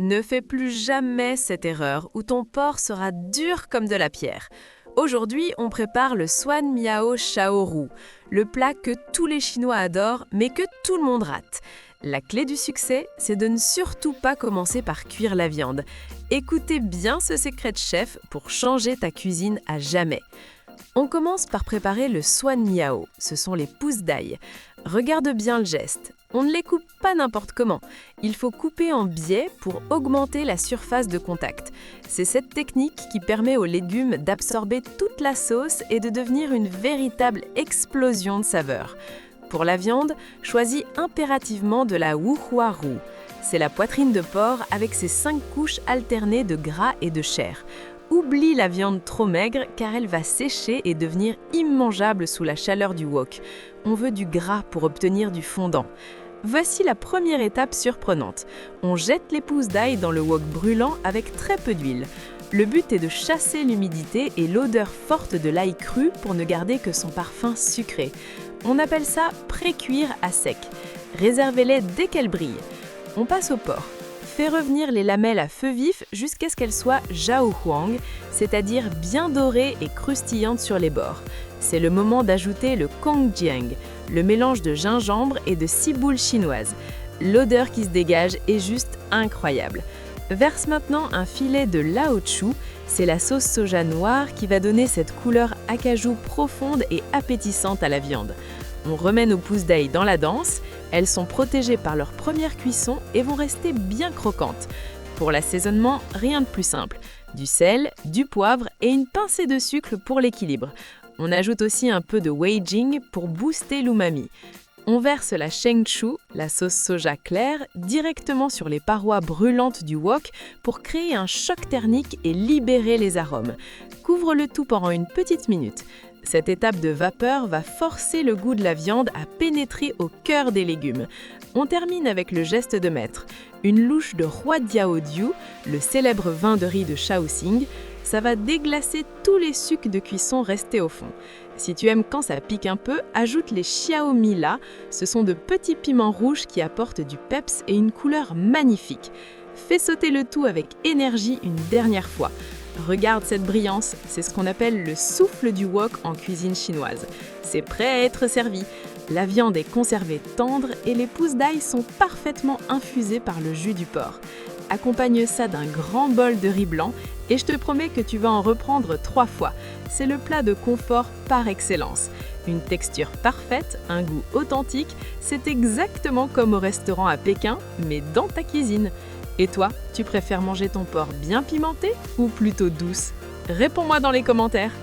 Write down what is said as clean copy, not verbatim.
Ne fais plus jamais cette erreur où ton porc sera dur comme de la pierre. Aujourd'hui, on prépare le Swan Miao Shao Rou, le plat que tous les Chinois adorent mais que tout le monde rate. La clé du succès, c'est de ne surtout pas commencer par cuire la viande. Écoutez bien ce secret de chef pour changer ta cuisine à jamais. On commence par préparer le Swan Miao, ce sont les pousses d'ail. Regarde bien le geste, on ne les coupe pas n'importe comment. Il faut couper en biais pour augmenter la surface de contact. C'est cette technique qui permet aux légumes d'absorber toute la sauce et de devenir une véritable explosion de saveurs. Pour la viande, choisis impérativement de la Wuhua roux. C'est la poitrine de porc avec ses 5 couches alternées de gras et de chair. Oublie la viande trop maigre car elle va sécher et devenir immangeable sous la chaleur du wok. On veut du gras pour obtenir du fondant. Voici la première étape surprenante. On jette les pousses d'ail dans le wok brûlant avec très peu d'huile. Le but est de chasser l'humidité et l'odeur forte de l'ail cru pour ne garder que son parfum sucré. On appelle ça pré-cuire à sec. Réservez-les dès qu'elles brillent. On passe au porc. Fais revenir les lamelles à feu vif jusqu'à ce qu'elles soient jiaohuang, c'est-à-dire bien dorées et croustillantes sur les bords. C'est le moment d'ajouter le gongjiang, le mélange de gingembre et de ciboule chinoise. L'odeur qui se dégage est juste incroyable. Verse maintenant un filet de laochu, c'est la sauce soja noire qui va donner cette couleur acajou profonde et appétissante à la viande. On remet nos pousses d'ail dans la danse, elles sont protégées par leur première cuisson et vont rester bien croquantes. Pour l'assaisonnement, rien de plus simple. Du sel, du poivre et une pincée de sucre pour l'équilibre. On ajoute aussi un peu de weijing pour booster l'umami. On verse la shengchu, la sauce soja claire, directement sur les parois brûlantes du wok pour créer un choc thermique et libérer les arômes. Couvre le tout pendant une petite minute. Cette étape de vapeur va forcer le goût de la viande à pénétrer au cœur des légumes. On termine avec le geste de maître. Une louche de Huadiao Diu, le célèbre vin de riz de Shaoxing, ça va déglacer tous les sucs de cuisson restés au fond. Si tu aimes quand ça pique un peu, ajoute les xiaomila. Ce sont de petits piments rouges qui apportent du peps et une couleur magnifique. Fais sauter le tout avec énergie une dernière fois. Regarde cette brillance, c'est ce qu'on appelle le souffle du wok en cuisine chinoise. C'est prêt à être servi. La viande est conservée tendre et les pousses d'ail sont parfaitement infusées par le jus du porc. Accompagne ça d'un grand bol de riz blanc et je te promets que tu vas en reprendre 3 fois. C'est le plat de confort par excellence. Une texture parfaite, un goût authentique, c'est exactement comme au restaurant à Pékin, mais dans ta cuisine. Et toi, tu préfères manger ton porc bien pimenté ou plutôt douce? Réponds-moi dans les commentaires.